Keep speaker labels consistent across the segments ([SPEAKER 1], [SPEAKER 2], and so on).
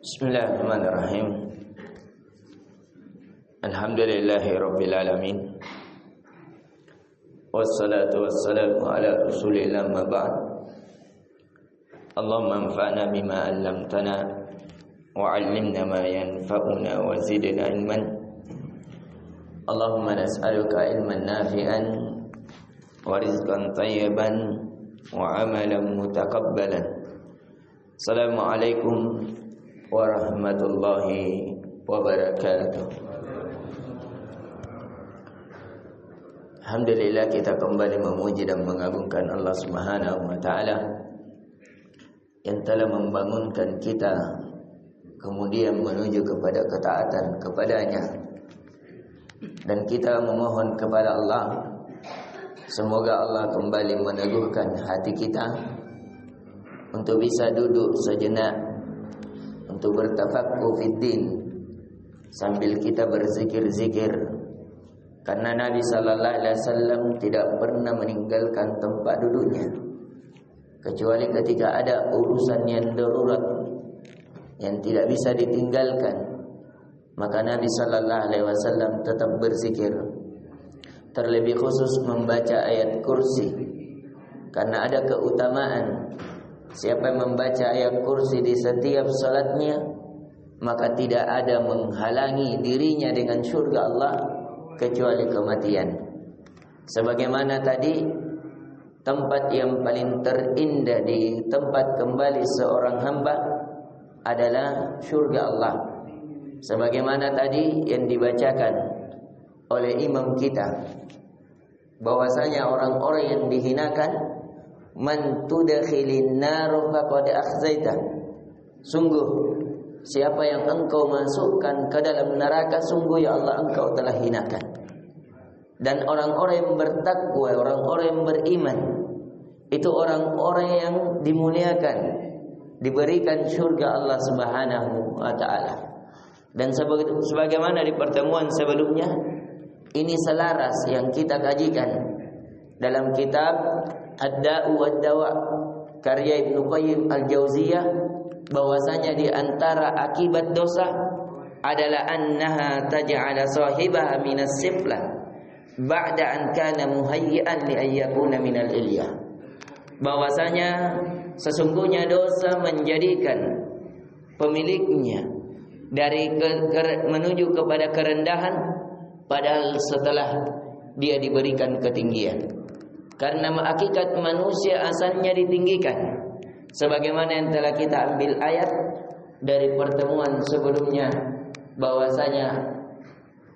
[SPEAKER 1] Bismillahirrahmanirrahim. Alhamdulillahi rabbil alamin. Wassalatu wassalamu ala rasulillah ma ba'd. Allahumma anfa'na bima 'allamtana wa 'allimna ma yanfa'una wa zidna ilman. Allahumma nas'aluka ilman nafi'an wa rizqan thayyiban wa 'amalan mutakabbalan. Assalamualaikum warahmatullahi wabarakatuh. Alhamdulillah, kita kembali memuji dan mengagungkan Allah Subhanahu wa taala yang telah membangunkan kita kemudian menuju kepada ketaatan kepadanya. Dan kita memohon kepada Allah, semoga Allah kembali meneguhkan hati kita untuk bisa duduk sejenak untuk bertafaqquh fid din sambil kita berzikir-zikir, karena Nabi sallallahu alaihi wasallam tidak pernah meninggalkan tempat duduknya kecuali ketika ada urusan yang darurat yang tidak bisa ditinggalkan, maka Nabi sallallahu alaihi wasallam tetap berzikir, terlebih khusus membaca ayat kursi, karena ada keutamaan. Siapa yang membaca ayat kursi di setiap salatnya, maka tidak ada menghalangi dirinya dengan surga Allah kecuali kematian. Sebagaimana tadi, tempat yang paling terindah di tempat kembali seorang hamba adalah surga Allah. Sebagaimana tadi yang dibacakan oleh imam kita, bahwasanya orang-orang yang dihinakan, man tudkhilin nar faqad akhzaita, sungguh siapa yang engkau masukkan ke dalam neraka, sungguh ya Allah engkau telah hinakan. Dan orang-orang yang bertakwa, orang-orang yang beriman, itu orang-orang yang dimuliakan, diberikan surga Allah Subhanahu wa taala. Dan sebagaimana di pertemuan sebelumnya, ini selaras yang kita kajikan dalam kitab Ad-Da'u wad-Dawa karya Ibnu Qayyim Al-Jauziyah, bahwasanya di antara akibat dosa adalah annaha taj'ala sahibaha minas siflah ba'da an kana muhayyi'an li ayyakuna minal ilyah. Bahwasanya sesungguhnya dosa menjadikan pemiliknya dari menuju kepada kerendahan, padahal setelah dia diberikan ketinggian. Karena hakikat manusia asalnya ditinggikan, sebagaimana yang telah kita ambil ayat dari pertemuan sebelumnya, bahwasanya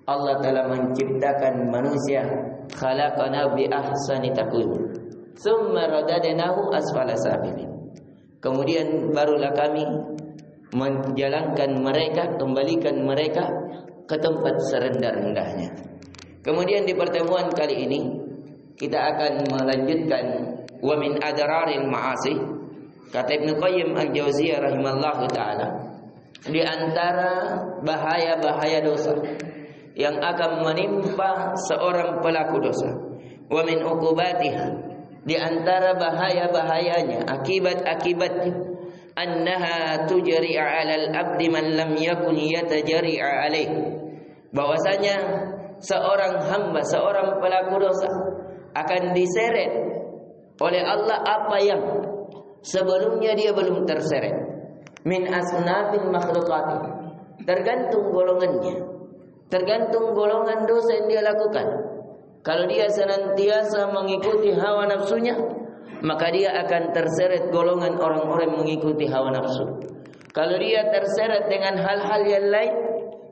[SPEAKER 1] Allah telah menciptakan manusia, khalaqana bi ahsani taqwim tsumma radadnahu asfala safilin. Kemudian barulah kami menjalankan mereka, kembalikan mereka ke tempat serendah-rendahnya. Kemudian di pertemuan kali ini kita akan melanjutkan wa min adraril ma'asi. Kata Ibnu Qayyim Al-Jauziyah rahimallahu taala, di antara bahaya-bahaya dosa yang akan menimpa seorang pelaku dosa, wa min uqubatiha, di antara bahaya-bahayanya, akibat-akibatnya, annaha tujri 'alal abdi man lam yakun yatajri 'alaih, bahwasanya seorang hamba, seorang pelaku dosa akan diseret oleh Allah apa yang sebelumnya dia belum terseret. Min asnafil makhluqat, tergantung golongannya, tergantung golongan dosa yang dia lakukan. Kalau dia senantiasa mengikuti hawa nafsunya, maka dia akan terseret golongan orang-orang mengikuti hawa nafsu. Kalau dia terseret dengan hal-hal yang lain,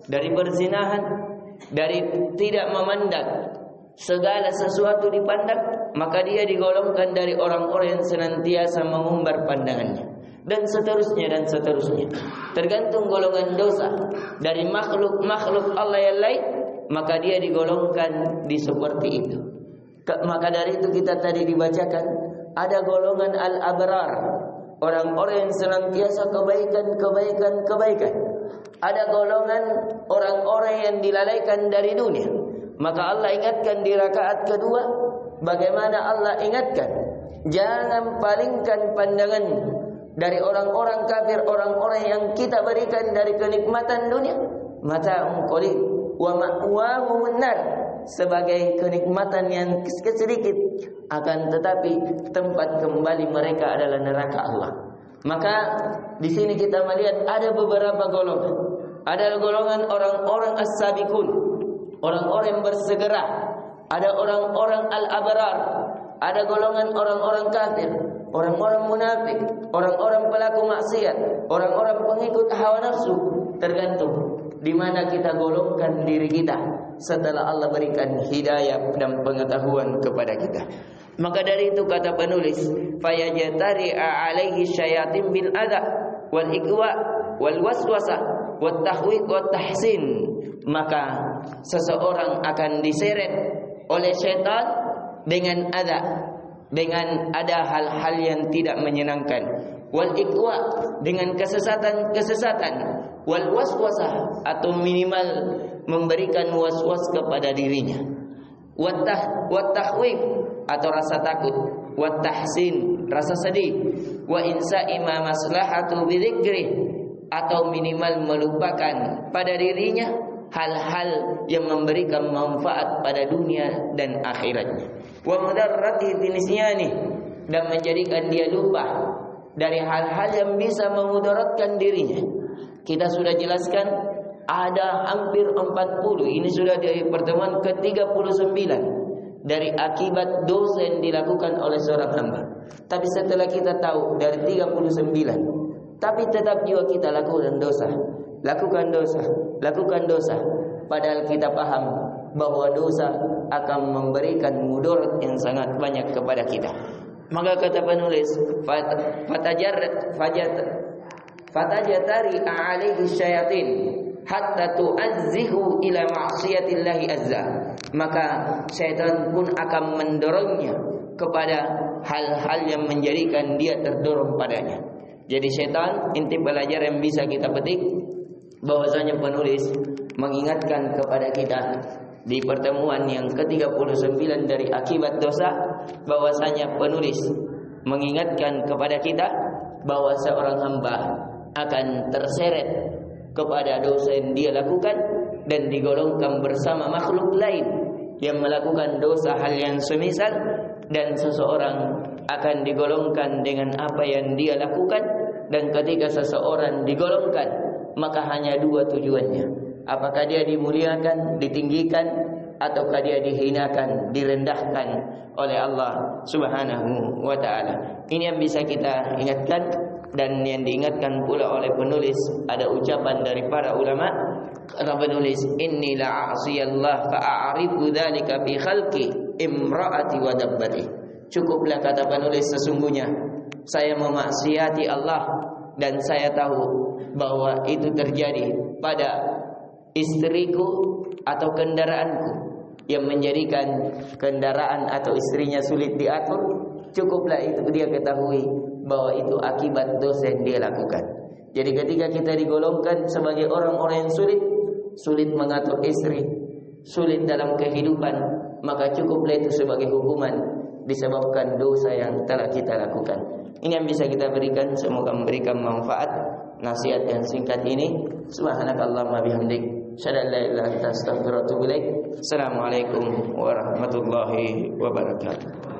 [SPEAKER 1] dari perzinahan, dari tidak memandang segala sesuatu dipandang, maka dia digolongkan dari orang-orang yang senantiasa mengumbar pandangannya, dan seterusnya dan seterusnya. Tergantung golongan dosa dari makhluk Allah yang lain, maka dia digolongkan di seperti itu. Maka dari itu kita tadi dibacakan ada golongan al-abrar, orang-orang yang senantiasa kebaikan. Ada golongan orang-orang yang dilalaikan dari dunia. Maka Allah ingatkan di rakaat kedua, bagaimana Allah ingatkan, jangan palingkan pandangan dari orang-orang kafir, orang-orang yang kita berikan dari kenikmatan dunia, mata'un qalil wa ma'wahumun nar, sebagai kenikmatan yang sedikit, akan tetapi tempat kembali mereka adalah neraka Allah. Maka di sini kita melihat ada beberapa golongan. Ada golongan orang-orang as-sabiqun, orang-orang yang bersegera. Ada orang-orang al-abrar, ada golongan orang-orang kafir, orang-orang munafik, orang-orang pelaku maksiat, orang-orang pengikut hawa nafsu. Tergantung di mana kita golongkan diri kita setelah Allah berikan hidayah dan pengetahuan kepada kita. Maka dari itu kata penulis, fayajtari alaihi syayatin bil adha wal ikwa wal waswasa wat tahwiq wat tahsin. Maka seseorang akan diseret oleh syaitan dengan adha, dengan ada hal-hal yang tidak menyenangkan, wal ikwa dengan kesesatan, wal waswasah atau minimal memberikan waswas kepada dirinya, wat tahwif atau rasa takut, wat tahsin rasa sedih, wa insa'i ma maslahatu bidzikri atau minimal melupakan pada dirinya hal-hal yang memberikan manfaat pada dunia dan akhiratnya, wa mudarrati dinisyani, dan menjadikan dia lupa dari hal-hal yang bisa memudaratkan dirinya. Kita sudah jelaskan ada hampir 40, ini sudah di pertemuan ke-39 dari akibat dosa yang dilakukan oleh seorang hamba. Tapi setelah kita tahu dari 39, tapi tetap juga kita lakukan dosa, padahal kita paham bahwa dosa akan memberikan mudarat yang sangat banyak kepada kita. Maka kata penulis, fatajatari alaihi syayatin hatta tu'azzihu ila ma'siyatillahi azza. Maka syaitan pun akan mendorongnya kepada hal-hal yang menjadikan dia terdorong padanya. Jadi syaitan, inti pelajaran yang bisa kita petik, bahwasanya penulis mengingatkan kepada kita di pertemuan yang ke-39 dari akibat dosa, bahwasanya penulis mengingatkan kepada kita bahwa seorang hamba akan terseret kepada dosa yang dia lakukan dan digolongkan bersama makhluk lain yang melakukan dosa hal yang semisal, dan seseorang akan digolongkan dengan apa yang dia lakukan. Dan ketika seseorang digolongkan, maka hanya dua tujuannya: apakah dia dimuliakan, ditinggikan, ataukah dia dihinakan, direndahkan oleh Allah Subhanahu wa ta'ala. Ini yang bisa kita ingatkan, dan yang diingatkan pula oleh penulis. Ada ucapan dari para ulama, kata penulis, inni la'asiyallah fa'arifu dzalika fi khalqi imra'ati wa dabbati. Cukuplah, kata penulis, sesungguhnya saya memaksiati Allah dan saya tahu bahwa itu terjadi pada istriku atau kendaraanku yang menjadikan kendaraan atau istrinya sulit diatur. Cukuplah itu dia ketahui bahwa itu akibat dosa yang dia lakukan. Jadi ketika kita digolongkan sebagai orang-orang yang sulit mengatur istri, sulit dalam kehidupan, maka cukuplah itu sebagai hukuman disebabkan dosa yang telah kita lakukan. Ini yang bisa kita berikan, semoga memberikan manfaat nasihat yang singkat ini. Subhanakallahumma bihamdik, asyhadu an la ilaha illa anta, astaghfiruka wa atubu ilaik. Assalamualaikum warahmatullahi wabarakatuh.